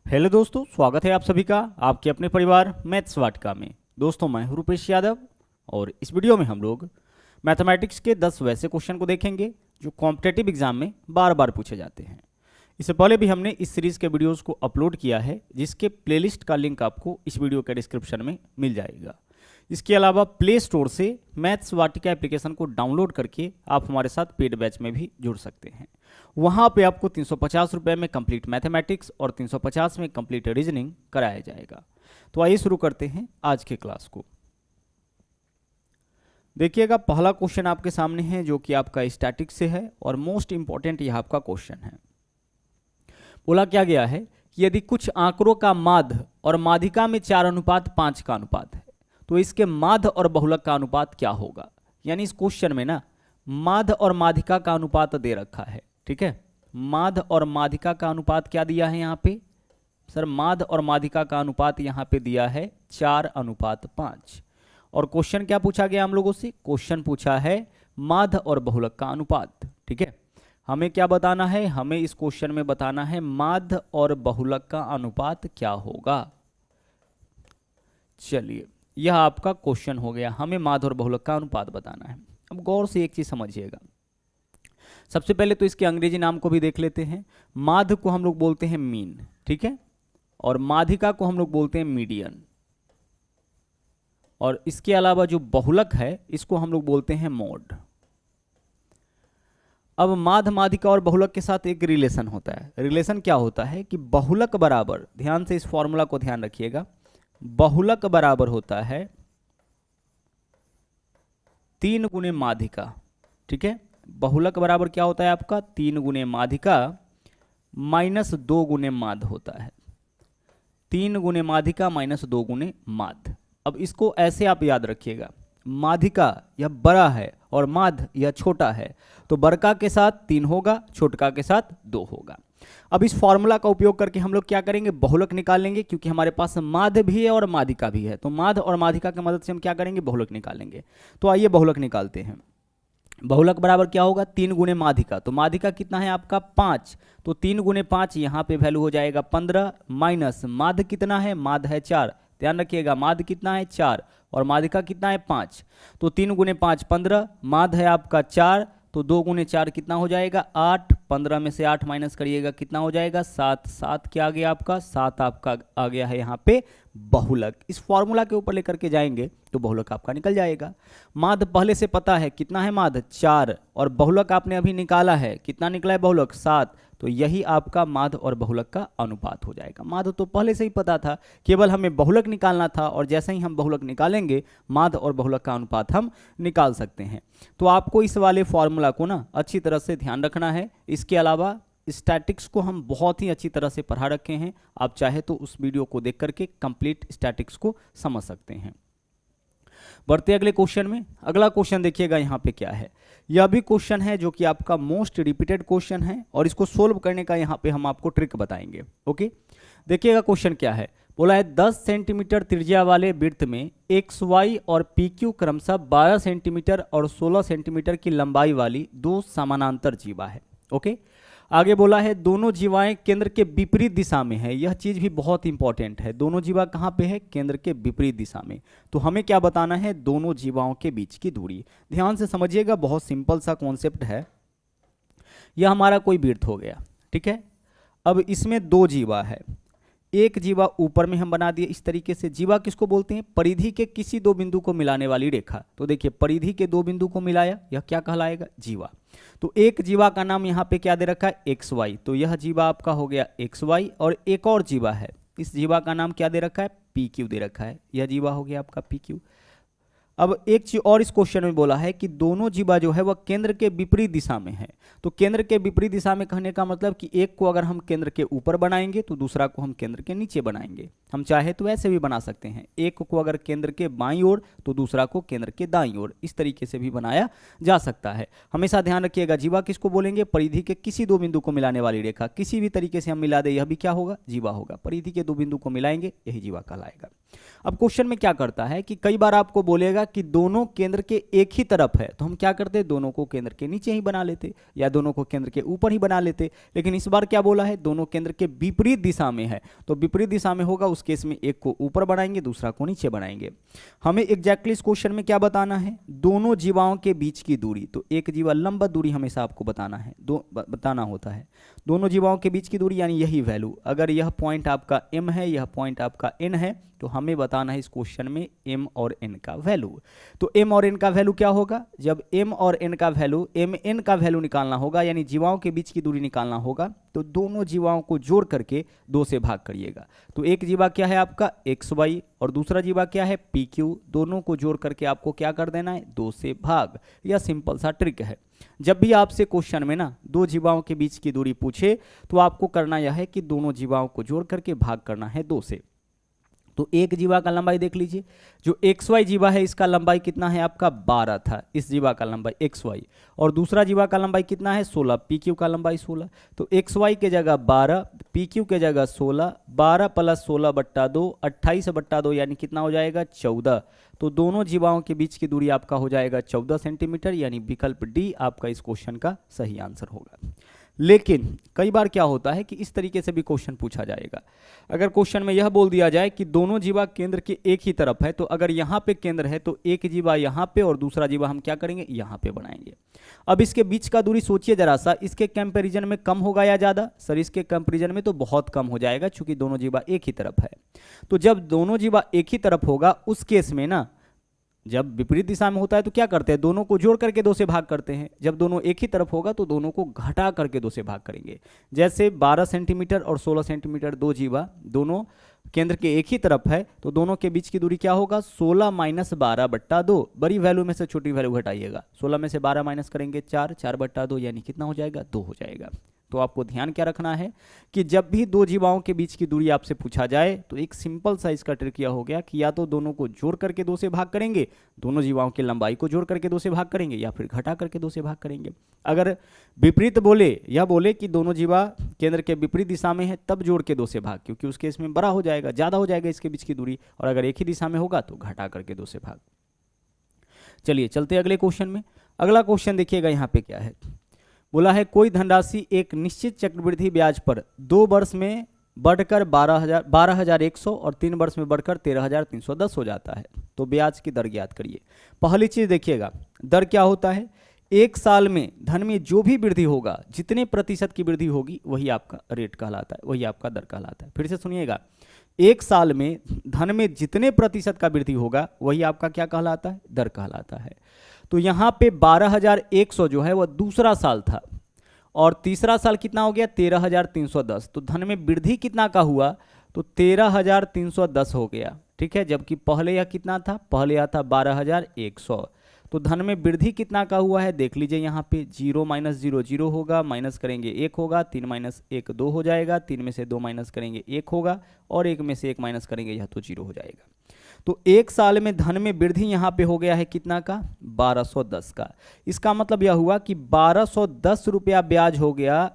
Hello दोस्तों, स्वागत है आप सभी का आपके अपने परिवार मैथ्स वाटिका में। दोस्तों, मैं हूं रूपेश यादव और इस वीडियो में हम लोग मैथमेटिक्स के 10 वैसे क्वेश्चन को देखेंगे जो कॉम्पिटेटिव एग्जाम में बार बार पूछे जाते हैं। इससे पहले भी हमने इस सीरीज़ के वीडियोस को अपलोड किया है, जिसके प्लेलिस्ट का लिंक आपको इस वीडियो के डिस्क्रिप्शन में मिल जाएगा। इसके अलावा प्ले स्टोर से मैथ्स वाटिका एप्लीकेशन को डाउनलोड करके आप हमारे साथ पेड बैच में भी जुड़ सकते हैं। वहाँ पे आपको 350 रुपये में कंप्लीट मैथमेटिक्स और 350 में कंप्लीट रीजनिंग कराया जाएगा। तो आइए शुरू करते हैं आज के क्लास को। देखिएगा, पहला क्वेश्चन आपके सामने है जो कि आपका स्टैटिक्स से है और मोस्ट इंपॉर्टेंट यह आपका क्वेश्चन है। बोला क्या गया है कि यदि कुछ आंकड़ों का माध्य और माध्यिका में 4:5 का अनुपात है तो इसके माध्य और बहुलक का अनुपात क्या होगा। यानी इस क्वेश्चन में ना माध्य और माध्यिका का अनुपात दे रखा है। ठीक है, माध्य और माध्यिका का अनुपात क्या दिया है यहाँ पे सर? माध्य और माध्यिका का अनुपात यहाँ पे दिया है 4:5। और क्वेश्चन क्या पूछा गया हम लोगों से? क्वेश्चन पूछा है माध्य और बहुलक का अनुपात। ठीक है, हमें क्या बताना है? हमें इस क्वेश्चन में बताना है माध्य और बहुलक का अनुपात क्या होगा। चलिए, यह आपका क्वेश्चन हो गया, हमें माध्य और बहुलक का अनुपात बताना है। अब गौर से एक चीज समझिएगा। सबसे पहले तो इसके अंग्रेजी नाम को भी देख लेते हैं। माध्य को हम लोग बोलते हैं मीन, ठीक है, और माध्यिका को हम लोग बोलते हैं मीडियन। और इसके अलावा जो बहुलक है इसको हम लोग बोलते हैं मोड। अब माध्य, माध्यिका और बहुलक के साथ एक रिलेशन होता है। रिलेशन क्या होता है कि बहुलक बराबर, ध्यान से इस फॉर्मूला को ध्यान रखिएगा, बहुलक बराबर होता है 3 गुने माध्यिका। ठीक है, बहुलक बराबर क्या होता है आपका? 3 गुने माध्यिका माइनस 2 गुने माध्य होता है। 3 गुने माध्यिका माइनस 2 गुने माध्य। अब इसको ऐसे आप याद रखिएगा, माध्यिका यह बड़ा है और माध्य यह छोटा है, तो बड़का के साथ 3 होगा, छोटका के साथ 2 होगा। अब इस फॉर्मूला का उपयोग करके हम लोग क्या करेंगे? बहुलक निकाल लेंगे, क्योंकि हमारे पास माध्य भी है और माध्यिका भी है। तो माध्य और माध्यिका की मदद से हम क्या करेंगे? बहुलक निकालेंगे। तो आइए बहुलक निकालते हैं। बहुलक बराबर क्या होगा? 3 गुने माध्यिका। तो माध्यिका कितना है आपका? 5। तो 3 गुने 5 यहाँ पे वैल्यू हो जाएगा 15, माइनस माध्य कितना है? माध्य है 4। ध्यान रखिएगा, माध्य कितना है? 4, और माध्यिका कितना है? 5। तो 3 गुने 5 15, माध्य है आपका 4, तो 2 गुने 4 कितना हो जाएगा? 8। 15 में से 8 माइनस करिएगा, कितना हो जाएगा? 7। 7 क्या आ गया आपका? 7 आपका आ गया है यहाँ पे बहुलक। इस फॉर्मूला के ऊपर लेकर के जाएंगे तो बहुलक आपका निकल जाएगा। माध्य पहले से पता है, कितना है माध्य? 4, और बहुलक आपने अभी निकाला है, कितना निकला है बहुलक? 7। तो यही आपका माध्य और बहुलक का अनुपात हो जाएगा। माध्य तो पहले से ही पता था, केवल हमें बहुलक निकालना था, और जैसे ही हम बहुलक निकालेंगे माध्य और बहुलक का अनुपात हम निकाल सकते हैं। तो आपको इस वाले फॉर्मूला को ना अच्छी तरह से ध्यान रखना है। इसके अलावा स्टैटिक्स को हम बहुत ही अच्छी तरह से पढ़ा रखे हैं, आप चाहे तो उस वीडियो को देख करके कंप्लीट स्टैटिक्स को समझ सकते हैं। बढ़ते अगले क्वेश्चन में। अगला क्वेश्चन देखिएगा यहाँ पे क्या है। यह भी क्वेश्चन है जो कि आपका मोस्ट रिपीटेड क्वेश्चन है, और इसको सोल्व करने का यहाँ पे हम आपको ट्रिक बताएंगे। ओके, देखिएगा क्वेश्चन क्या है। बोला है 10 सेंटीमीटर त्रिज्या वाले वृत्त में एक्स वाई और पी क्यू क्रमशः 12 सेंटीमीटर और 16 सेंटीमीटर की लंबाई वाली 2 समानांतर जीवा है। ओके, आगे बोला है दोनों जीवाएं केंद्र के विपरीत दिशा में है। यह चीज भी बहुत इंपॉर्टेंट है, दोनों जीवा कहाँ पे है? केंद्र के विपरीत दिशा में। तो हमें क्या बताना है? दोनों जीवाओं के बीच की दूरी। ध्यान से समझिएगा, बहुत सिंपल सा कॉन्सेप्ट है। यह हमारा कोई वृत्त हो गया, ठीक है। अब इसमें 2 जीवा है, एक जीवा ऊपर में हम बना दिए इस तरीके से। जीवा किसको बोलते हैं? परिधि के किसी 2 बिंदु को मिलाने वाली रेखा। तो देखिए, परिधि के 2 बिंदु को मिलाया, यह क्या कहलाएगा? जीवा। तो एक जीवा का नाम यहाँ पे क्या दे रखा है? X Y. तो यह जीवा आपका हो गया एक्स वाई, और एक और जीवा है, इस जीवा का नाम क्या दे रखा है? पी क्यू दे रखा है। यह जीवा हो गया आपका पी क्यू। अब एक चीज और इस क्वेश्चन में बोला है कि दोनों जीवा जो है वह केंद्र के विपरीत दिशा में है। तो केंद्र के विपरीत दिशा में कहने का मतलब कि एक को अगर हम केंद्र के ऊपर बनाएंगे तो दूसरा को हम केंद्र के नीचे बनाएंगे। हम चाहे तो ऐसे भी बना सकते हैं, एक को अगर केंद्र के बाईं ओर तो दूसरा को केंद्र के दाईं ओर, इस तरीके से भी बनाया जा सकता है। हमेशा ध्यान रखिएगा, जीवा किसको बोलेंगे? परिधि के किसी 2 बिंदु को मिलाने वाली रेखा। किसी भी तरीके से हम मिला दे, यह भी क्या होगा? जीवा होगा। परिधि के 2 बिंदु को मिलाएंगे, यही जीवा कहलाएगा। अब क्वेश्चन में क्या करता है कि कई बार आपको बोलेगा कि दोनों केंद्र के एक ही तरफ है, तो हम क्या करते, दोनों को केंद्र के नीचे ही बना लेते या दोनों को केंद्र के ऊपर ही बना लेते। लेकिन इस बार क्या बोला है, दोनों केंद्र के विपरीत दिशा में है, तो विपरीत दिशा में होगा, उस केस में एक को ऊपर बनाएंगे, दूसरा को नीचे बनाएंगे। हमें एग्जैक्टली इस क्वेश्चन में क्या बताना है, दोनों जीवाओं के बीच की दूरी। तो एक जीवा लंबवत दूरी हमेशा आपको बताना है, बताना होता है। दोनों जीवाओं के बीच की दूरी यानी यही वैल्यू, अगर यह पॉइंट आपका m है, यह पॉइंट आपका n है, तो हमें बताना है इस क्वेश्चन में m और n का वैल्यू। तो m और n का वैल्यू क्या होगा, जब m और n का वैल्यू, m n का वैल्यू निकालना होगा, यानी जीवाओं के बीच की दूरी निकालना होगा, तो दोनों जीवाओं को जोड़ करके 2 से भाग करिएगा। तो एक जीवा क्या है आपका xy और दूसरा जीवा क्या है pq, दोनों को जोड़ करके आपको क्या कर देना है, 2 से भाग। यह सिंपल सा ट्रिक है। जब भी आपसे क्वेश्चन में ना दो जीवाओं के बीच की दूरी पूछे, तो आपको करना यह है कि दोनों जीवाओं को जोड़ करके भाग करना है 2 से। तो एक जीवा का लंबाई देख लीजिए, जो XY जीवा है इसका लंबाई कितना है आपका 12 था, इस जीवा का लंबाई XY, और दूसरा जीवा का लंबाई कितना है 16, PQ का लंबाई 16। तो XY के जगह 12, PQ के जगह 16, 12 + 16/2, 28/2 यानी कितना हो जाएगा 14। तो दोनों जीवाओं के बीच की दूरी आपका हो जाएगा 14 सेंटीमीटर, यानी विकल्प डी आपका इस क्वेश्चन का सही आंसर होगा। लेकिन कई बार क्या होता है कि इस तरीके से भी क्वेश्चन पूछा जाएगा। अगर क्वेश्चन में यह बोल दिया जाए कि दोनों जीवा केंद्र के एक ही तरफ है, तो अगर यहाँ पे केंद्र है तो एक जीवा यहाँ पे और दूसरा जीवा हम क्या करेंगे, यहाँ पे बनाएंगे। अब इसके बीच का दूरी सोचिए जरा सा, इसके कंपैरिजन में कम होगा या ज़्यादा, सर इसके कंपैरिजन में तो बहुत कम हो जाएगा, चूंकि दोनों जीवा एक ही तरफ है। तो जब दोनों जीवा एक ही तरफ होगा, उस केस में ना, जब विपरीत दिशा में होता है तो क्या करते हैं, दोनों को जोड़ करके 2 से भाग करते हैं। जब दोनों एक ही तरफ होगा तो दोनों को घटा करके 2 से भाग करेंगे। जैसे 12 सेंटीमीटर और 16 सेंटीमीटर दो जीवा दोनों केंद्र के एक ही तरफ है, तो दोनों के बीच की दूरी क्या होगा 16 - 12/2। बड़ी वैल्यू में से छोटी वैल्यू घटाइएगा, 16 में से 12 माइनस करेंगे 4, 4/2 यानी कितना हो जाएगा 2 हो जाएगा। तो आपको ध्यान क्या रखना है कि जब भी दो जीवाओं के बीच की दूरी आपसे पूछा जाए, तो एक सिंपल सा इसका ट्रिक यह हो गया कि या तो दोनों को जोड़ करके 2 से भाग करेंगे, दोनों जीवाओं की लंबाई को जोड़ करके 2 से भाग करेंगे, या फिर घटा करके 2 से भाग करेंगे। अगर विपरीत बोले या बोले कि दोनों जीवा केंद्र के विपरीत दिशा में है, तब जोड़ के 2 से भाग, क्योंकि उसके इसमें बड़ा हो जाएगा, ज़्यादा हो जाएगा इसके बीच की दूरी। और अगर एक ही दिशा में होगा तो घटा करके 2 से भाग। चलिए चलते अगले क्वेश्चन में। अगला क्वेश्चन देखिएगा यहाँ पे क्या है, बोला है कोई धनराशि एक निश्चित चक्रवृद्धि ब्याज पर 2 वर्ष में बढ़कर 12,100 और 3 वर्ष में बढ़कर 13,310 हो जाता है, तो ब्याज की दर ज्ञात करिए। पहली चीज देखिएगा, दर क्या होता है, एक साल में धन में जो भी वृद्धि होगा, जितने प्रतिशत की वृद्धि होगी, वही आपका रेट कहलाता है, वही आपका दर कहलाता है। फिर से सुनिएगा, एक साल में धन में जितने प्रतिशत का वृद्धि होगा, वही आपका क्या कहलाता है, दर कहलाता है। तो यहाँ पे 12,100 जो है वह दूसरा साल था, और तीसरा साल कितना हो गया 13,310। तो धन में वृद्धि कितना का हुआ, तो 13,310 हो गया, ठीक है। जबकि पहले यह कितना था, पहले यह था 12,100। तो धन में वृद्धि कितना का हुआ है, देख लीजिए यहाँ पे 0 - 0 0 होगा, माइनस करेंगे 1 होगा, 3 - 1 2 हो जाएगा, 3 में से 2 माइनस करेंगे 1 होगा, और 1 में से 1 माइनस करेंगे यह तो 0 हो जाएगा। तो एक साल में धन में वृद्धि यहाँ पे हो गया है कितना का, 1210 का। इसका मतलब यह हुआ कि 1210 रुपया ब्याज हो गया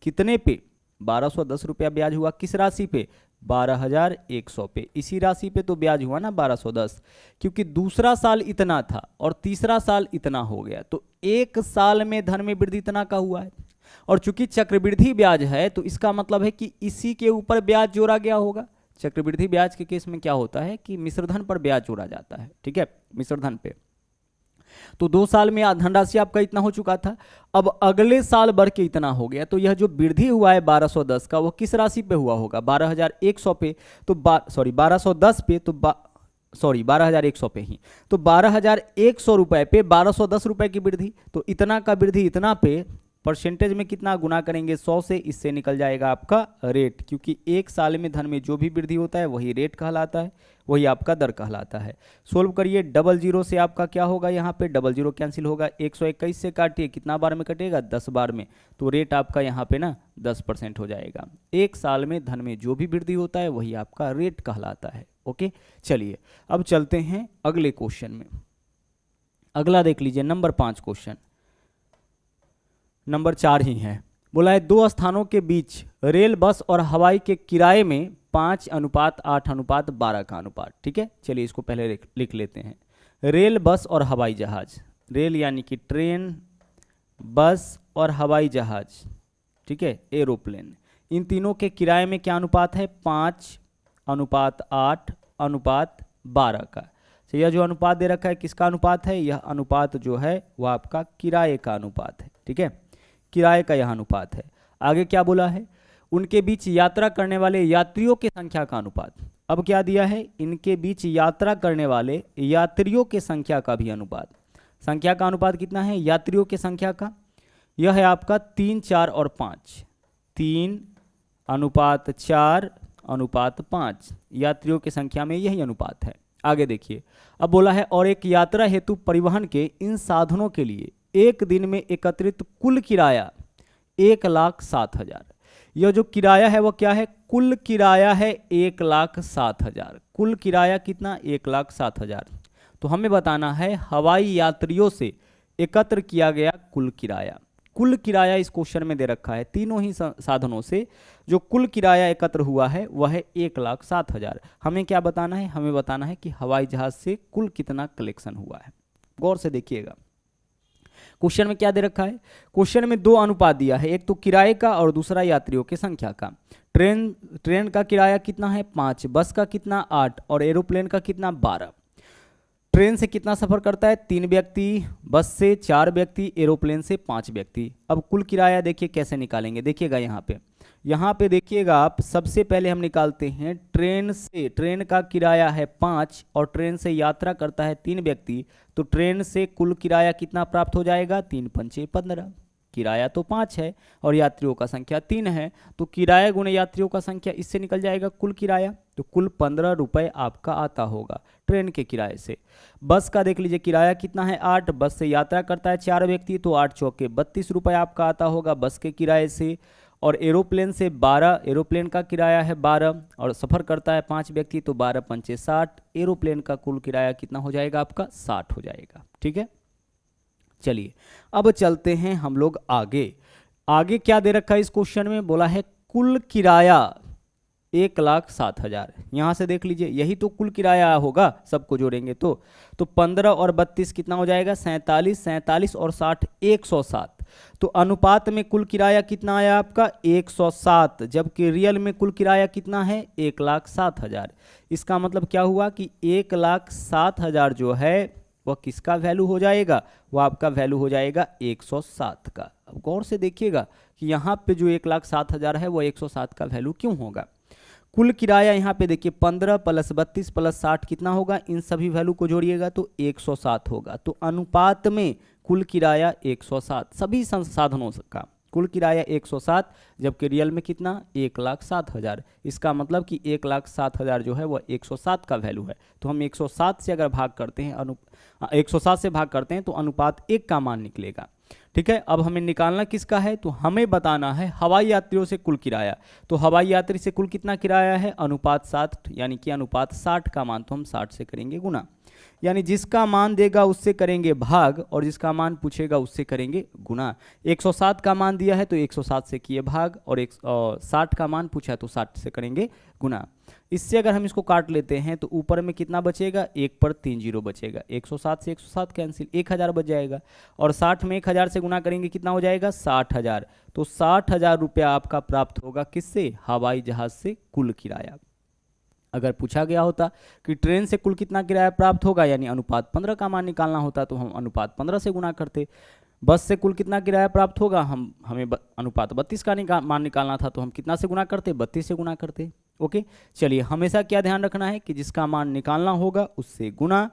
कितने पे, 1210 रुपया ब्याज हुआ किस राशि पे, 12,100 पे। इसी राशि पे तो ब्याज हुआ ना 1210, क्योंकि दूसरा साल इतना था और तीसरा साल इतना हो गया, तो एक साल में धन में वृद्धि इतना का हुआ है। और चूंकि चक्रवृद्धि ब्याज है, तो इसका मतलब है कि इसी के ऊपर ब्याज जोड़ा गया होगा। चक्रवृद्धि ब्याज के केस में क्या होता है कि मिश्रधन पर ब्याज जोड़ा जाता है, ठीक है, मिश्रधन पे। तो 2 साल में धनराशि आपका इतना हो चुका था, अब अगले साल बढ़ के इतना हो गया। तो यह जो वृद्धि हुआ है 1210 का, वो किस राशि पे हुआ होगा, 12,100 पे, तो 1210 पे, तो 12,100 पे ही, तो 12,100 रुपए पे 1210 रुपए की वृद्धि। तो इतना का वृद्धि इतना पे परसेंटेज में कितना गुना करेंगे 100 से, इससे निकल जाएगा आपका रेट, क्योंकि एक साल में धन में जो भी वृद्धि होता है वही रेट कहलाता है, वही आपका दर कहलाता है। सोल्व करिए, 00 से आपका क्या होगा, यहाँ पे 00 कैंसिल होगा, 121 से काटिए, कितना बार में कटेगा 10 बार में, तो रेट आपका यहाँ पे ना 10% हो जाएगा। एक साल में धन में जो भी वृद्धि होता है वही आपका रेट कहलाता है। ओके, चलिए अब चलते हैं अगले क्वेश्चन में। अगला देख लीजिए, नंबर 5 क्वेश्चन, नंबर 4 ही है। बोला है 2 स्थानों के बीच रेल, बस और हवाई के किराए में 5:8:12 का अनुपात। ठीक है, चलिए इसको पहले लिख लेते हैं। रेल, बस और हवाई जहाज। रेल यानी कि ट्रेन, बस और हवाई जहाज, ठीक है, एरोप्लेन, इन तीनों के किराए में क्या अनुपात है? 5:8:12 का। तो यह जो अनुपात दे रखा है किसका अनुपात है? यह अनुपात जो है वह आपका किराए का अनुपात है। ठीक है, किराए का यह अनुपात है। आगे क्या बोला है? उनके बीच यात्रा करने वाले यात्रियों की संख्या का अनुपात। अब क्या दिया है? इनके बीच यात्रा करने वाले यात्रियों की संख्या का भी अनुपात। संख्या का अनुपात कितना है? यात्रियों की संख्या का यह है आपका 3, 4 और 5। 3:4:5 यात्रियों की संख्या में यही अनुपात है। आगे देखिए, अब बोला है और एक यात्रा हेतु परिवहन के इन साधनों के लिए एक दिन में एकत्रित कुल किराया 1,07,000। यह जो किराया है वह क्या है? कुल किराया है 1,07,000। कुल किराया कितना? 1,07,000। तो हमें बताना है हवाई यात्रियों से एकत्र किया गया कुल किराया। कुल किराया इस क्वेश्चन में दे रखा है, तीनों ही साधनों से जो कुल किराया एकत्र हुआ है वह है 1,07,000। हमें क्या बताना है? हमें बताना है कि हवाई जहाज से कुल कितना कलेक्शन हुआ है। गौर से देखिएगा, क्वेश्चन में क्या दे रखा है? क्वेश्चन में दो अनुपात दिया है, एक तो किराए का और दूसरा यात्रियों की संख्या का। ट्रेन का किराया कितना है? 5, बस का कितना? 8 और एरोप्लेन का कितना? 12। ट्रेन से कितना सफर करता है? 3 व्यक्ति, बस से 4 व्यक्ति, एरोप्लेन से 5 व्यक्ति। अब कुल किराया देखिए कैसे निकालेंगे, देखिएगा यहाँ पे देखिएगा आप, सबसे पहले हम निकालते हैं ट्रेन से। ट्रेन का किराया है 5 और ट्रेन से यात्रा करता है 3 व्यक्ति, तो ट्रेन से कुल किराया कितना प्राप्त हो जाएगा? 3×5 = 15। किराया तो 5 है और यात्रियों का संख्या 3 है, तो किराया गुणे यात्रियों का संख्या, इससे निकल जाएगा कुल किराया। तो कुल 15 रुपये आपका आता होगा ट्रेन के किराए से। बस का देख लीजिए, किराया कितना है? 8। बस से यात्रा करता है 4 व्यक्ति, तो 8 चौके 32 रुपये आपका आता होगा बस के किराए से। और एरोप्लेन से 12, एरोप्लेन का किराया है 12 और सफ़र करता है 5 व्यक्ति, तो 12×5 = 60। एरोप्लेन का कुल किराया कितना हो जाएगा आपका? 60 हो जाएगा। ठीक है, चलिए अब चलते हैं हम लोग आगे। आगे क्या दे रखा है इस क्वेश्चन में? बोला है कुल किराया 1,07,000। यहाँ से देख लीजिए, यही तो कुल किराया होगा, सबको जोड़ेंगे तो 15 और 32 कितना हो जाएगा? 47। 47 और 60 107। तो अनुपात में कुल किराया कितना आया आपका? 107, जबकि रियल में कुल किराया कितना है? 1,07,000। इसका मतलब क्या हुआ कि 1,07,000 जो है वह किसका वैल्यू हो जाएगा? वह आपका वैल्यू हो जाएगा 107 का। अब गौर से देखिएगा कि यहाँ पे जो 1,07,000 है वह 107 का वैल्यू क्यों होगा? कुल किराया यहाँ पे देखिए 15 + 32 + 60 कितना होगा? इन सभी वैल्यू को जोड़िएगा तो 107 होगा। तो अनुपात में कुल किराया 107, सभी संसाधनों का कुल किराया 107, जबकि रियल में कितना? 1,07,000। इसका मतलब कि 1,07,000 जो है वह 107 का वैल्यू है। तो हम 107 से अगर भाग करते हैं 107 से भाग करते हैं तो अनुपात 1 का मान निकलेगा। ठीक है, अब हमें निकालना किसका है? तो हमें बताना है हवाई यात्रियों से कुल किराया। तो हवाई यात्री से कुल कितना किराया है? अनुपात 60, यानी कि अनुपात 60 का मान तो हम 60 से करेंगे गुना, यानी जिसका मान देगा उससे करेंगे भाग और जिसका मान पूछेगा उससे करेंगे गुना। 107 का मान दिया है तो 107 से किए भाग और 60 का मान पूछा है तो 60 से करेंगे गुना। इससे अगर हम इसको काट लेते हैं तो ऊपर में कितना बचेगा? 1 पर 3 जीरो बचेगा। 107 से 107 कैंसिल, 1000 बच जाएगा। और 60 में 1000 से गुना करेंगे कितना हो जाएगा? 60,000। तो 60,000 रुपया आपका प्राप्त होगा किससे? हवाई जहाज से कुल किराया। अगर पूछा गया होता कि ट्रेन से कुल कितना किराया प्राप्त होगा, यानी अनुपात 15 का मान निकालना होता, तो हम अनुपात 15 से गुना करते। बस से कुल कितना किराया प्राप्त होगा, हमें अनुपात 32 का मान निकालना था, तो हम कितना से गुना करते? 32 से गुना करते। ओके, चलिए हमेशा क्या ध्यान रखना है कि जिसका मान निकालना होगा उससे गुना,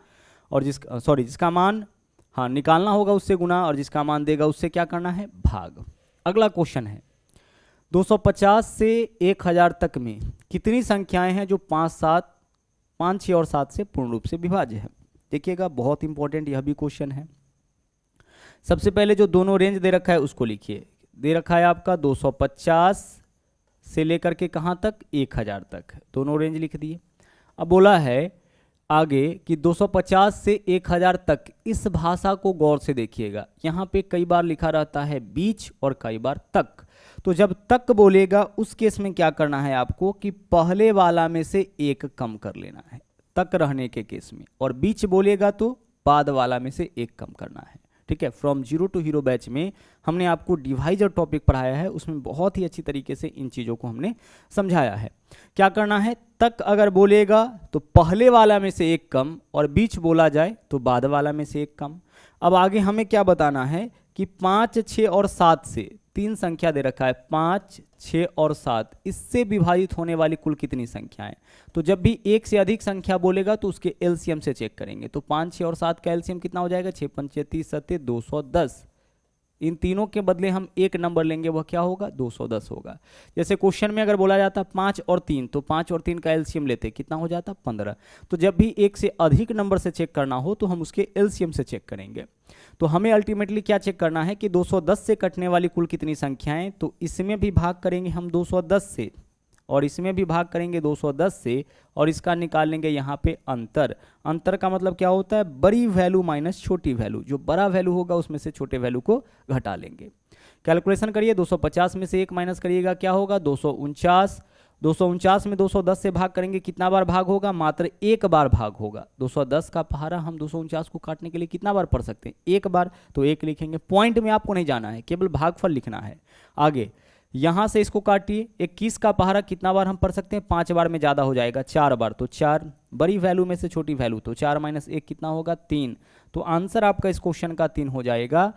और जिसका मान निकालना होगा उससे गुना, और जिसका मान देगा उससे क्या करना है? भाग। अगला क्वेश्चन है 250 से 1000 तक में कितनी संख्याएं हैं जो 5, 6 और 7 से पूर्ण रूप से विभाज्य है? देखिएगा, बहुत इंपॉर्टेंट यह भी क्वेश्चन है। सबसे पहले जो दोनों रेंज दे रखा है उसको लिखिए। दे रखा है आपका 250 से लेकर के कहाँ तक? 1000 तक, दोनों रेंज लिख दिए। अब बोला है आगे कि 250 से 1000 तक, इस भाषा को गौर से देखिएगा। यहाँ पे कई बार लिखा रहता है बीच और कई बार तक। तो जब तक बोलेगा उस केस में क्या करना है आपको कि पहले वाला में से एक कम कर लेना है तक रहने के केस में, और बीच बोलेगा तो बाद वाला में से एक कम करना है। ठीक है, from zero to hero batch में हमने आपको डिवाइजर टॉपिक पढ़ाया है, उसमें बहुत ही अच्छी तरीके से इन चीज़ों को हमने समझाया है। क्या करना है, तक अगर बोलेगा तो पहले वाला में से एक कम, और बीच बोला जाए तो बाद वाला में से एक कम। अब आगे हमें क्या बताना है कि 5, 6 और 7 से, तीन संख्या दे रखा है 5, 6 और 7, इससे विभाजित होने वाली कुल कितनी संख्याएं। तो जब भी एक से अधिक संख्या बोलेगा तो उसके एलसीएम से चेक करेंगे। तो 5, 6 और 7 का एलसीएम कितना हो जाएगा, 6 5 30 7 210। इन तीनों के बदले हम एक नंबर लेंगे, वह क्या होगा, 210 होगा। जैसे क्वेश्चन में अगर बोला जाता 5 और 3, तो 5 और 3 का एलसीएम लेते कितना हो जाता, 15। तो जब भी एक से अधिक नंबर से चेक करना हो तो हम उसके एलसीएम से चेक करेंगे। तो हमें अल्टीमेटली क्या चेक करना है कि 210 से कटने वाली कुल कितनी संख्याएं, तो इसमें भी भाग करेंगे हम 210 से, और इसमें भी भाग करेंगे 210 से, और इसका निकाल लेंगे यहाँ पे अंतर। अंतर का मतलब क्या होता है, बड़ी वैल्यू माइनस छोटी वैल्यू, जो बड़ा वैल्यू होगा उसमें से छोटे वैल्यू को घटा लेंगे। कैलकुलेशन करिए, 250 में से 1 माइनस करिएगा, क्या होगा, 249। 249 में 210 से भाग करेंगे, कितना बार भाग होगा, मात्र एक बार भाग होगा। 210 का पहाड़ा हम 249 को काटने के लिए कितना बार पढ़ सकते हैं, एक बार, तो एक लिखेंगे। पॉइंट में आपको नहीं जाना है, केवल भागफल लिखना है। आगे यहां से इसको काटिए, 21 का पहाड़ा कितना बार हम पढ़ सकते हैं, 5 बार में ज़्यादा हो जाएगा, 4 बार, तो 4। बड़ी वैल्यू में से छोटी वैल्यू, तो 4 माइनस 1 कितना होगा, 3। तो आंसर आपका इस क्वेश्चन का 3 हो जाएगा।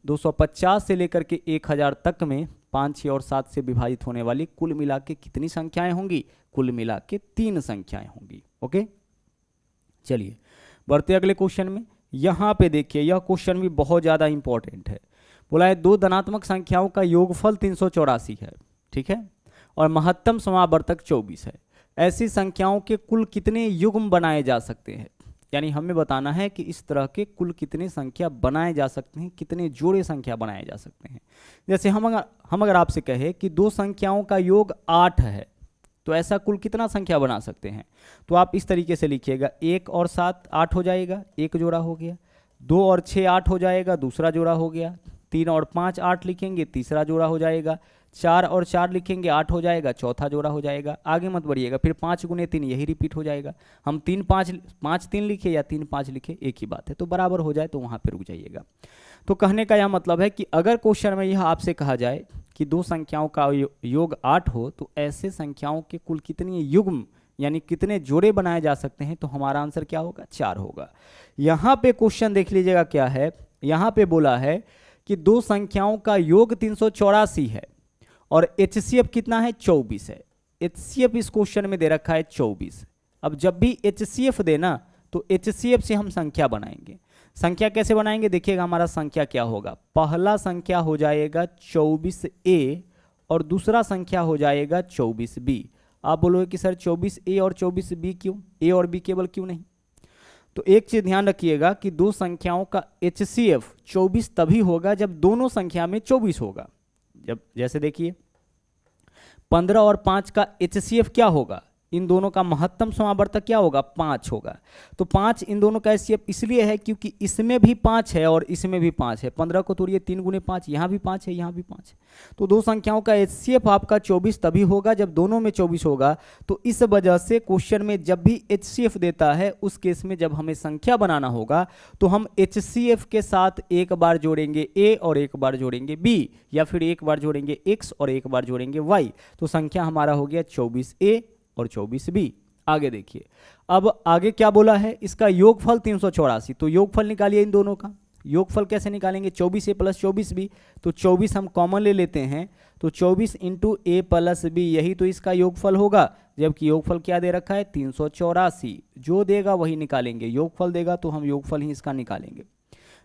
250 से लेकर के 1000 तक में 5, 6 और 7 से विभाजित होने वाली कुल मिला के कितनी संख्याएं होंगी, कुल मिला के 3 संख्याएं होंगी। ओके, चलिए बढ़ते अगले क्वेश्चन में। यहां पे देखिए, यह क्वेश्चन भी बहुत ज़्यादा इंपॉर्टेंट है। बोला है दो धनात्मक संख्याओं का योगफल 384 है, ठीक है, और महत्तम समावर्तक 24 है। ऐसी संख्याओं के कुल कितने युग्म बनाए जा सकते हैं, यानी हमें बताना है कि इस तरह के कुल कितने संख्या बनाए जा सकते हैं, कितने जोड़े संख्या बनाए जा सकते हैं। जैसे हम अगर आपसे कहे कि दो संख्याओं का योग 8 है, तो ऐसा कुल कितना संख्या बना सकते हैं, तो आप इस तरीके से लिखिएगा, 1 और 7 8 हो जाएगा, एक जोड़ा हो गया। 2 और 6 8 हो जाएगा, दूसरा जोड़ा हो गया। 3 और 5 8 लिखेंगे, तीसरा जोड़ा हो जाएगा। 4 और 4 लिखेंगे, 8 हो जाएगा, चौथा जोड़ा हो जाएगा। आगे मत बढ़िएगा, फिर 5 गुने 3 यही रिपीट हो जाएगा। हम 3 5 3 लिखे या 3 5 लिखे, एक ही बात है। तो बराबर हो जाए तो वहाँ पे रुक जाइएगा। तो कहने का यह मतलब है कि अगर क्वेश्चन में यह आपसे कहा जाए कि दो संख्याओं का योग 8 हो, तो ऐसे संख्याओं के कुल कितने युग्म यानी कितने जोड़े बनाए जा सकते हैं, तो हमारा आंसर क्या होगा, 4 होगा। यहाँ पे क्वेश्चन देख लीजिएगा क्या है, यहाँ पे बोला है कि दो संख्याओं का योग 384 है और HCF कितना है, 24 है। HCF इस क्वेश्चन में दे रखा है 24। अब जब भी HCF देना तो HCF से हम संख्या बनाएंगे। संख्या कैसे बनाएंगे, देखिएगा हमारा संख्या क्या होगा। पहला संख्या हो जाएगा 24A और दूसरा संख्या हो जाएगा 24B। आप बोलोगे कि सर 24A और 24B क्यों, A और B केवल क्यों नहीं? तो एक चीज ध्यान रखिएगा कि दो संख्याओं का HCF 24 तभी होगा जब दोनों संख्या में 24 होगा। जब जैसे देखिए 15 और 5 का HCF क्या होगा, इन दोनों का महत्तम समावर्तक क्या होगा, 5 होगा। तो 5 इन दोनों का HCF इसलिए है क्योंकि इसमें भी 5 है और इसमें भी 5 है। 15 को तोड़िए, 3 गुने 5, यहाँ भी 5 है, यहाँ भी 5 है। तो दो संख्याओं का HCF आपका 24 तभी होगा जब दोनों में 24 होगा। तो इस वजह से क्वेश्चन में जब भी HCF देता है, उस केस में जब हमें संख्या बनाना होगा तो हम HCF के साथ एक बार जोड़ेंगे A और एक बार जोड़ेंगे B, या फिर एक बार जोड़ेंगे X और एक बार जोड़ेंगे Y। तो संख्या हमारा हो गया 24A और 24B। आगे देखिए, अब आगे क्या बोला है, इसका योगफल 384। तो योगफल निकालिए इन दोनों का। योगफल कैसे निकालेंगे, 24A प्लस 24B। तो 24 हम कॉमन ले लेते हैं, तो 24 इंटू A प्लस B, यही तो इसका योगफल होगा। जबकि योगफल क्या दे रखा है, 384। जो देगा वही निकालेंगे, योगफल देगा तो हम योगफल ही इसका निकालेंगे।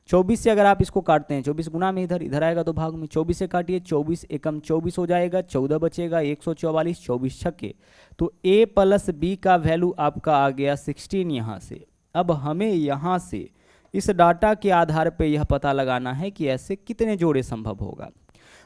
24 से अगर आप इसको काटते हैं, 24 गुना में इधर आएगा तो भाग में, 24 से काटिए, 24 एकम 24 हो जाएगा, 14 बचेगा, 144, 24 छक्के। तो A प्लस B का वैल्यू आपका आ गया 16 यहाँ से। अब हमें यहाँ से इस डाटा के आधार पे यह पता लगाना है कि ऐसे कितने जोड़े संभव होगा।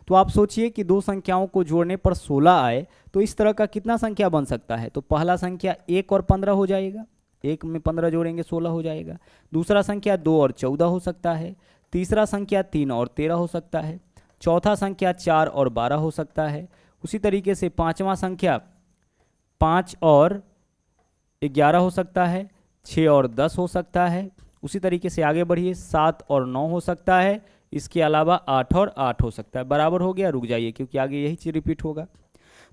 तो आप सोचिए कि दो संख्याओं को जोड़ने पर 16 आए, तो इस तरह का कितना संख्या बन सकता है। तो पहला संख्या 1 और 15 हो जाएगा, 1 में 15 जोड़ेंगे 16 हो जाएगा। दूसरा संख्या 2 और 14 हो सकता है। तीसरा संख्या 3 और 13 हो सकता है। चौथा संख्या 4 और 12 हो सकता है। उसी तरीके से पांचवा संख्या 5 और 11 हो सकता है। 6 और 10 हो सकता है। उसी तरीके से आगे बढ़िए, 7 और 9 हो सकता है। इसके अलावा 8 और 8 हो सकता है। बराबर हो गया, रुक जाइए क्योंकि आगे यही चीज़ रिपीट होगा।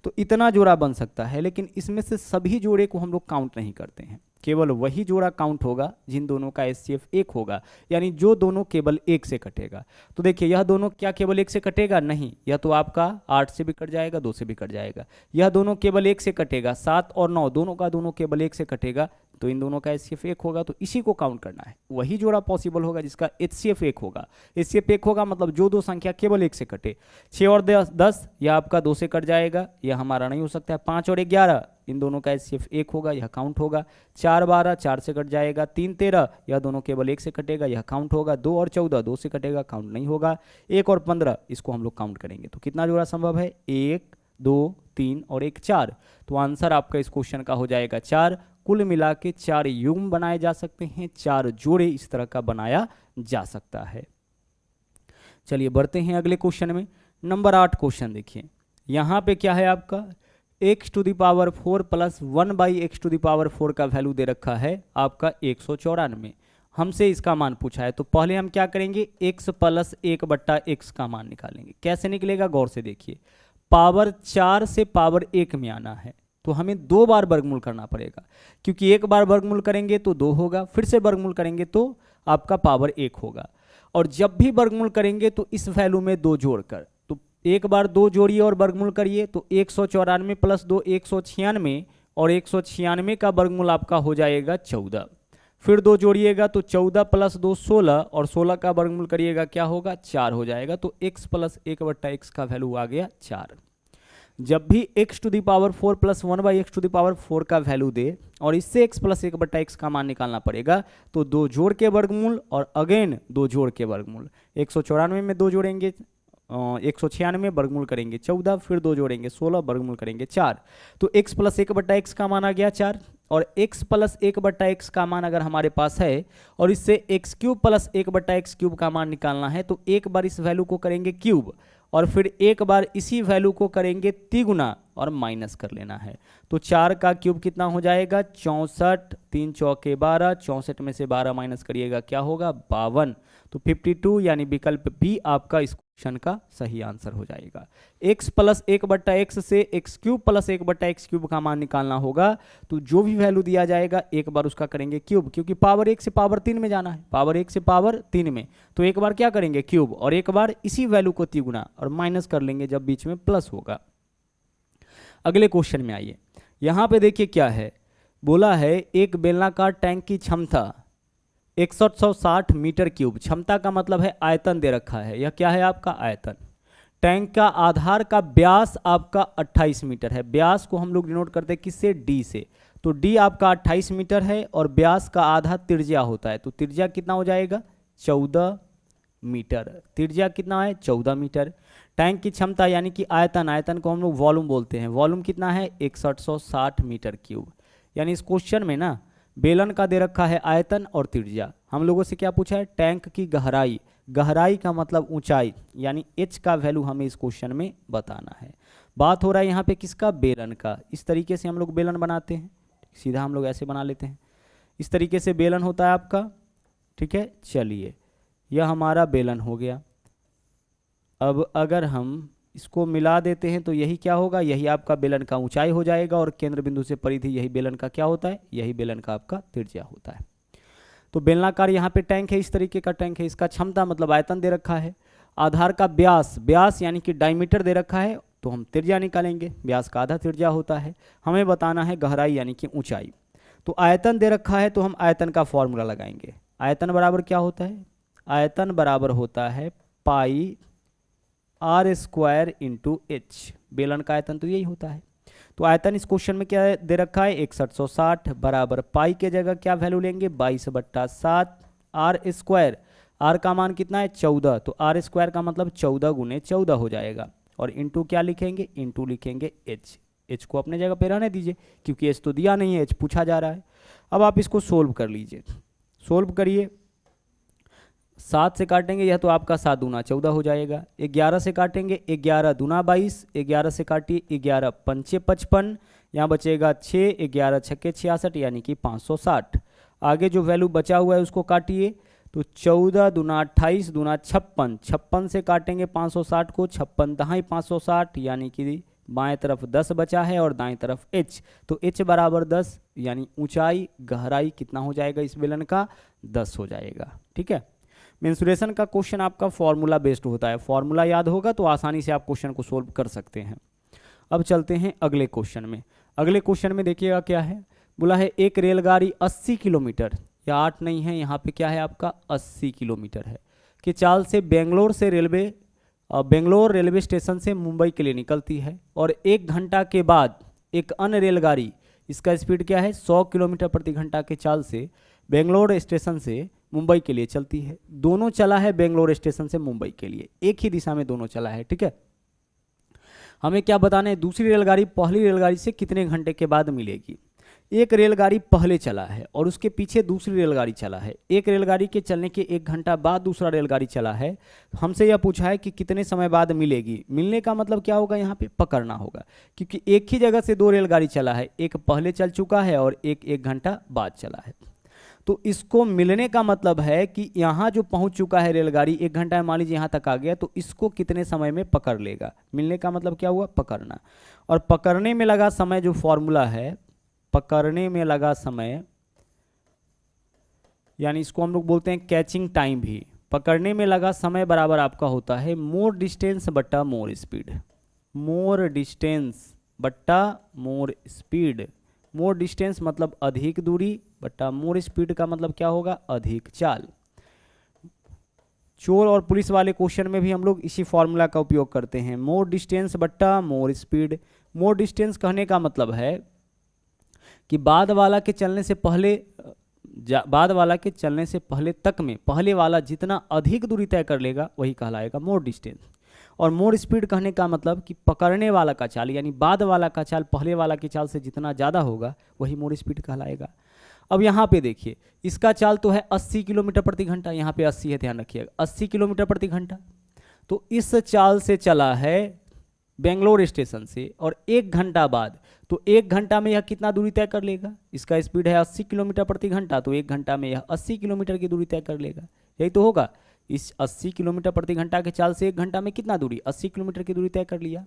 तो इतना जोड़ा बन सकता है, लेकिन इसमें से सभी जोड़े को हम लोग काउंट नहीं करते हैं। केवल वही जोड़ा काउंट होगा जिन दोनों का एचसीएफ 1 होगा, यानी जो दोनों केवल 1 से कटेगा। तो देखिए यह दोनों क्या केवल 1 से कटेगा? नहीं, यह तो आपका 8 से भी कट जाएगा, 2 से भी कट जाएगा। यह दोनों केवल 1 से कटेगा। 7 और 9 दोनों का दोनों केवल 1 से कटेगा, तो इन दोनों का एचसीएफ 1 होगा। तो इसी को काउंट करना है। वही जोड़ा पॉसिबल होगा जिसका एचसीएफ 1 होगा। एचसीएफ 1 होगा मतलब जो दो संख्या केवल 1 से कटे। 6 और 10 यह आपका 2 से कट जाएगा, यह हमारा नहीं हो सकता है। 5 और 11 इन दोनों का एचसीएफ 1 होगा, यह काउंट होगा। 4 12 4 से कट जाएगा। 3 13 यह दोनों केवल 1 से कटेगा, यह काउंट होगा। 2 और 14 2 से कटेगा, काउंट नहीं होगा। 1 और 15 इसको हम लोग काउंट करेंगे। तो कितना जोड़ा संभव है? 1 2 3 और 1 4। तो आंसर आपका इस क्वेश्चन का हो जाएगा 4। कुल मिला के 4 युग्म बनाए जा सकते हैं, 4 जोड़े इस तरह का बनाया जा सकता है। चलिए बढ़ते हैं अगले क्वेश्चन में। नंबर 8 क्वेश्चन देखिए। यहाँ पे क्या है आपका x⁴ प्लस 1/x⁴ का वैल्यू दे रखा है आपका 194। हमसे इसका मान पूछा है, तो पहले हम क्या करेंगे? x प्लस 1/x का मान निकालेंगे। कैसे निकलेगा? गौर से देखिए। पावर 4 से पावर 1 में आना है, तो हमें 2 बार वर्गमूल करना पड़ेगा, क्योंकि एक बार वर्गमूल करेंगे तो 2 होगा, फिर से वर्गमूल करेंगे तो आपका पावर 1 होगा। और जब भी वर्गमूल करेंगे तो इस वैल्यू में 2 जोड़कर, तो एक बार 2 जोड़िए और वर्गमूल करिए, तो 194 प्लस 2 196, और 196 का वर्गमूल आपका हो जाएगा 14। फिर 2 जोड़िएगा तो 14 प्लस 2 16, और 16 का वर्गमूल करिएगा क्या होगा? 4 हो जाएगा। तो x प्लस 1/x का वैल्यू आ गया 4। जब भी x⁴ प्लस 1/x⁴ का वैल्यू दे और इससे x प्लस 1/x का मान निकालना पड़ेगा, तो 2 जोड़ के वर्गमूल और अगेन 2 जोड़ के वर्गमूल। 194 में 2 जोड़ेंगे 196, वर्गमूल करेंगे 14, फिर 2 जोड़ेंगे 16, वर्गमूल करेंगे 4। तो x प्लस 1/x का मान आ गया 4। और x प्लस 1/x का मान अगर हमारे पास है और इससे x³ प्लस 1/x³ का मान निकालना है, तो एक बार इस वैल्यू को करेंगे क्यूब और फिर एक बार इसी वैल्यू को करेंगे तिगुना और माइनस कर लेना है। तो 4 का क्यूब कितना हो जाएगा? 64, 3 चौके 12, 64 में से 12 माइनस करिएगा क्या होगा? 52। तो 52 यानी विकल्प बी आपका इस क्वेश्चन का सही आंसर हो जाएगा। x प्लस 1/x से x³ प्लस 1/x³ का मान निकालना होगा, तो जो भी वैल्यू दिया जाएगा एक बार उसका करेंगे क्यूब, क्योंकि पावर 1 से पावर 3 में जाना है, पावर 1 से पावर 3 में, तो एक बार क्या करेंगे? क्यूब, और एक बार इसी वैल्यू को तिगुना और माइनस कर लेंगे जब बीच में प्लस होगा। अगले क्वेश्चन में आइए। यहाँ पे देखिए क्या है, बोला है एक बेलनाकार टैंक की क्षमता 6160 मीटर क्यूब। क्षमता का मतलब है आयतन दे रखा है, यह क्या है आपका? आयतन। टैंक का आधार का व्यास आपका 28 मीटर है। व्यास को हम लोग डिनोट करते हैं किससे? डी से। तो डी आपका 28 मीटर है और व्यास का आधा त्रिज्या होता है, तो त्रिज्या कितना हो जाएगा? 14 मीटर। त्रिज्या कितना है? 14 मीटर। टैंक की क्षमता यानी कि आयतन, आयतन को हम लोग वॉल्यूम बोलते हैं, वॉल्यूम कितना है? 6160 मीटर क्यूब। यानी इस क्वेश्चन में ना बेलन का दे रखा है आयतन और त्रिज्या। हम लोगों से क्या पूछा है? टैंक की गहराई। गहराई का मतलब ऊंचाई, यानी h का वैल्यू हमें इस क्वेश्चन में बताना है। बात हो रहा है यहाँ पे किसका? बेलन का। इस तरीके से हम लोग बेलन बनाते हैं, सीधा हम लोग ऐसे बना लेते हैं, इस तरीके से बेलन होता है आपका, ठीक है। चलिए यह हमारा बेलन हो गया। अब अगर हम इसको मिला देते हैं तो यही क्या होगा? यही आपका बेलन का ऊंचाई हो जाएगा, और केंद्र बिंदु से परिधि यही बेलन का क्या होता है? यही बेलन का आपका त्रिज्या होता है। तो बेलनाकार यहाँ पे टैंक है, इस तरीके का टैंक है। इसका क्षमता मतलब आयतन दे रखा है। आधार का व्यास, व्यास यानी कि डायमीटर दे रखा है, तो हम त्रिज्या निकालेंगे, व्यास का आधा त्रिज्या होता है। हमें बताना है गहराई यानी कि ऊंचाई। तो आयतन दे रखा है तो हम आयतन का फॉर्मूला लगाएंगे। आयतन बराबर क्या होता है? आयतन बराबर होता है पाई r² इंटू h। बेलन का आयतन तो यही होता है। तो आयतन इस क्वेश्चन में क्या दे रखा है? 6160 बराबर पाई के जगह क्या वैल्यू लेंगे? 22/7 r²। r का मान कितना है? 14। तो r² का मतलब 14 गुने 14 हो जाएगा, और इंटू क्या लिखेंगे? इंटू लिखेंगे h। h को अपने जगह पे रहने दीजिए, क्योंकि h तो दिया नहीं है, h पूछा जा रहा है। अब आप इसको सोल्व कर लीजिए, सोल्व करिए। 7 से काटेंगे यह तो आपका 7 दूना 14 हो जाएगा। 11 से काटेंगे 11 दूना 22, 11 से काटिए 11 पंचे 55, यहाँ बचेगा 6, 11 छक्के 66 यानी कि 560। आगे जो वैल्यू बचा हुआ है उसको काटिए, तो 14 दूना 28 दूना 56, 56 से काटेंगे 560 को, 56 दहाई 560 यानी कि बाएं तरफ 10 बचा है और दाएं तरफ h, तो h बराबर 10 यानी ऊंचाई गहराई कितना हो जाएगा इस बेलन का, 10 हो जाएगा। ठीक है, मेंसुरेशन का क्वेश्चन आपका फॉर्मूला बेस्ड होता है, फॉर्मूला याद होगा तो आसानी से आप क्वेश्चन को सोल्व कर सकते हैं। अब चलते हैं अगले क्वेश्चन में। अगले क्वेश्चन में देखिएगा क्या है, बोला है एक रेलगाड़ी 80 किलोमीटर, या 8 नहीं है यहाँ पे, क्या है आपका 80 किलोमीटर है कि चाल से बेंगलोर रेलवे स्टेशन से मुंबई के लिए निकलती है, और 1 घंटा के बाद एक अन्य रेलगाड़ी, इसका स्पीड क्या है 100 किलोमीटर प्रति घंटा के चाल से बेंगलोर स्टेशन से मुंबई के लिए चलती है। दोनों चला है बेंगलोर स्टेशन से मुंबई के लिए, एक ही दिशा में दोनों चला है। ठीक है, हमें क्या बताना है, दूसरी रेलगाड़ी पहली रेलगाड़ी से कितने घंटे के बाद मिलेगी। एक रेलगाड़ी पहले चला है और उसके पीछे दूसरी रेलगाड़ी चला है, एक रेलगाड़ी के चलने के 1 घंटा बाद दूसरा रेलगाड़ी चला है। हमसे यह पूछा है कि कितने समय बाद मिलेगी। मिलने का मतलब क्या होगा, यहाँ पे पकड़ना होगा, क्योंकि एक ही जगह से 2 रेलगाड़ी चला है, एक पहले चल चुका है और एक 1 घंटा बाद चला है। तो इसको मिलने का मतलब है कि यहाँ जो पहुँच चुका है रेलगाड़ी 1 घंटा में, मान लीजिए यहाँ तक आ गया, तो इसको कितने समय में पकड़ लेगा। मिलने का मतलब क्या हुआ, पकड़ना। और पकड़ने में लगा समय जो फॉर्मूला है, पकड़ने में लगा समय, यानी इसको हम लोग बोलते हैं कैचिंग टाइम भी। पकड़ने में लगा समय बराबर आपका होता है मोर डिस्टेंस बट्टा मोर स्पीड। मोर डिस्टेंस बट्टा मोर स्पीड। मोर डिस्टेंस मतलब अधिक दूरी, बट्टा मोर स्पीड का मतलब क्या होगा, अधिक चाल। चोर और पुलिस वाले क्वेश्चन में भी हम लोग इसी फॉर्मूला का उपयोग करते हैं, मोर डिस्टेंस बट्टा मोर स्पीड। मोर डिस्टेंस कहने का मतलब है कि बाद वाला के चलने से पहले तक में पहले वाला जितना अधिक दूरी तय कर लेगा वही कहलाएगा मोर डिस्टेंस। और मोर स्पीड कहने का मतलब कि पकड़ने वाला का चाल, यानी बाद वाला का चाल पहले वाला की चाल से जितना ज़्यादा होगा वही मोर स्पीड कहलाएगा। अब यहाँ पे देखिए, इसका चाल तो है 80 किलोमीटर प्रति घंटा, यहाँ पे 80 है, ध्यान रखिएगा 80 किलोमीटर प्रति घंटा। तो इस चाल से चला है बेंगलोर स्टेशन से, और 1 घंटा बाद, तो 1 घंटा में यह कितना दूरी तय कर लेगा। इसका स्पीड है 80 किलोमीटर प्रति घंटा, तो 1 घंटा में यह 80 किलोमीटर की दूरी तय कर लेगा। यही तो होगा, इस 80 किलोमीटर प्रति घंटा के चाल से 1 घंटा में कितना दूरी, 80 किलोमीटर की दूरी तय कर लिया।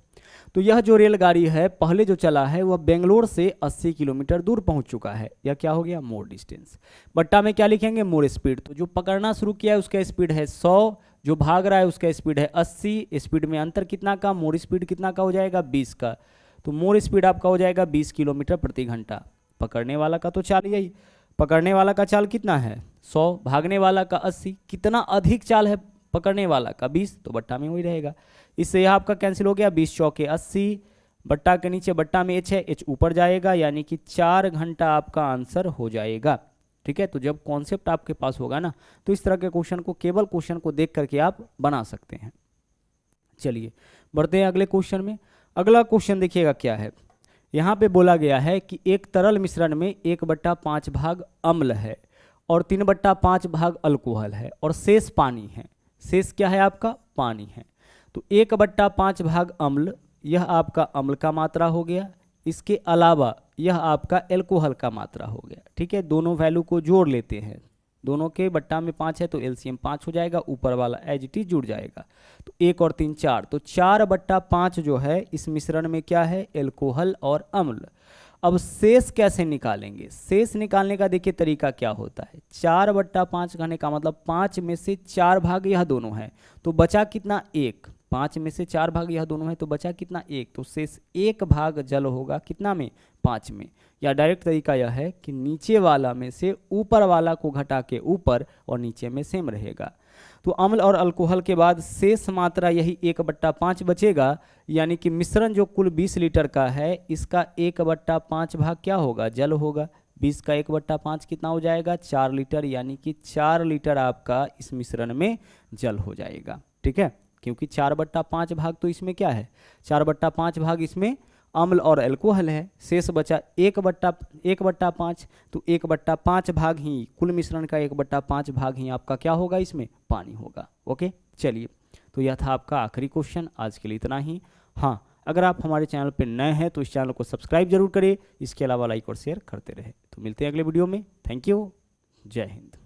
तो यह जो रेलगाड़ी है पहले जो चला है वह बेंगलोर से 80 किलोमीटर दूर पहुंच चुका है। यह क्या हो गया, मोर डिस्टेंस। बट्टा में क्या लिखेंगे, मोर स्पीड। तो जो पकड़ना शुरू किया है उसका स्पीड है 100, जो भाग रहा है उसका स्पीड है 80। स्पीड में अंतर कितना का, मोर स्पीड कितना का हो जाएगा, 20 का। तो मोर स्पीड आपका हो जाएगा 20 किलोमीटर प्रति घंटा। पकड़ने वाला का तो चाल यही, पकड़ने वाला का चाल कितना है 100, भागने वाला का 80, कितना अधिक चाल है पकड़ने वाला का 20, तो बट्टा में वही रहेगा। इससे यह आपका कैंसिल हो गया, 20 चौके 80, बट्टा के नीचे बट्टा में h है, h ऊपर जाएगा, यानी कि 4 घंटा आपका आंसर हो जाएगा। ठीक है, तो जब कॉन्सेप्ट आपके पास होगा ना, तो इस तरह के क्वेश्चन को केवल क्वेश्चन को देख करके आप बना सकते हैं। चलिए बढ़ते हैं अगले क्वेश्चन में। अगला क्वेश्चन देखिएगा क्या है, यहाँ पे बोला गया है कि एक तरल मिश्रण में 1/5 भाग अम्ल है और 3/5 भाग अल्कोहल है और शेष पानी है। शेष क्या है आपका, पानी है। तो 1/5 भाग अम्ल, यह आपका अम्ल का मात्रा हो गया, इसके अलावा यह आपका एल्कोहल का मात्रा हो गया। ठीक है, दोनों वैल्यू को जोड़ लेते हैं, दोनों के बट्टा में 5 है तो एलसीएम 5 हो जाएगा, ऊपर वाला एज इट इज जुड़ जाएगा। तो 1 और 3 4, तो 4/5 जो है इस मिश्रण में क्या है, एल्कोहल और अम्ल। अब शेष कैसे निकालेंगे, शेष निकालने का देखिए तरीका क्या होता है। 4/5 कहने का मतलब 5 में से 4 भाग यह दोनों है, तो बचा कितना 1, 5 में से 4 भाग यह दोनों है तो बचा कितना 1, तो शेष 1 भाग जल होगा कितना में, 5 में। या डायरेक्ट तरीका यह है कि नीचे वाला में से ऊपर वाला को घटा के ऊपर और नीचे में सेम रहेगा। तो अम्ल और अल्कोहल के बाद शेष मात्रा यही 1/5 बचेगा, यानी कि मिश्रण जो कुल 20 लीटर का है इसका 1/5 भाग क्या होगा, जल होगा। 20 का 1/5 कितना हो जाएगा, 4 लीटर, यानी कि 4 लीटर आपका इस मिश्रण में जल हो जाएगा। ठीक है, क्योंकि 4/5 भाग तो इसमें क्या है, 4/5 भाग इसमें अम्ल और एल्कोहल है, शेष बचा 1/5, तो 1/5 भाग ही कुल मिश्रण का 1/5 भाग ही आपका क्या होगा, इसमें पानी होगा। ओके, चलिए, तो यह था आपका आखिरी क्वेश्चन। आज के लिए इतना ही। हाँ, अगर आप हमारे चैनल पर नए हैं तो इस चैनल को सब्सक्राइब जरूर करें, इसके अलावा लाइक और शेयर करते रहे। तो मिलते हैं अगले वीडियो में। थैंक यू, जय हिंद।